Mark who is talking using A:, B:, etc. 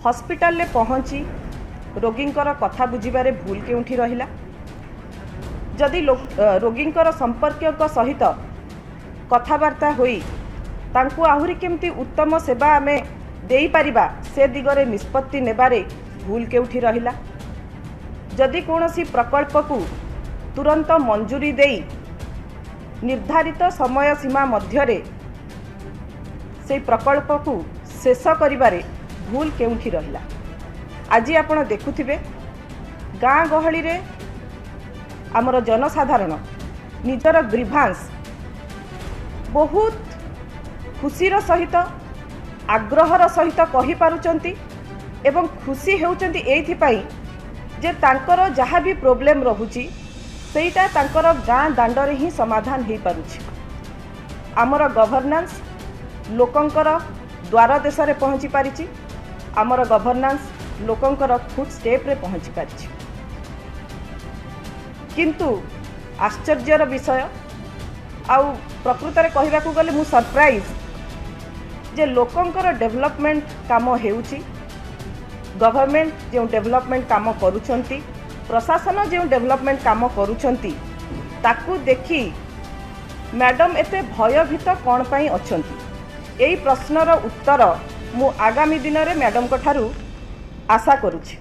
A: Hospital ले पहुँची रोगींकर कथा बुझिबारे भूल केउठी रहिला। जदि रोगींकर संपर्क सहित कथबार्ता होई तांकु आहुरी केमती उत्तम सेवा आमे देई परिबा से दिगरे निष्पत्ति नेबारे भूल केउठी रहिला। जदि कोनोसी प्रकल्प को तुरंत मंजूरी देई निर्धारित समय सीमा मध्यरे से प्रकल्प को शेष करिबारे भूल केउठी रहिला। आज आपण देखुथिबे गाँ गहली रे आमर जनसाधारण निजर ग्रीभांस बहुत खुशीर सहित आग्रहर सहित कहि पारुचंती एवं खुशी हेउचंती एइथिपाई जे तांकर जहाँ भी प्रोब्लेम रहुची सेटा तांकर गाँ दांडरे ही समाधान हो पारुछि। आमर गवर्नेंस लोकंकर द्वार देश रे पहुँची पारिछि। आमर गवर्नेंस लोकंकर फुट स्टेप रे पहुँची पारिछि। किंतु आश्चर्यर विषय आउ प्रकृत रे कहबा को गले मु सरप्राइज जे लोकंकर डेवलपमेंट काम हेउछि। गवर्नमेंट जो डेवलपमेंट काम करूछंती, प्रशासन जो डेवलपमेंट काम करूछंती ताकू देखी मैडम एते भयभीत कौन पाई अछंती। एई प्रश्नर उत्तर मु आगामी दिन रे मैडम को ठारू आशा करूछि।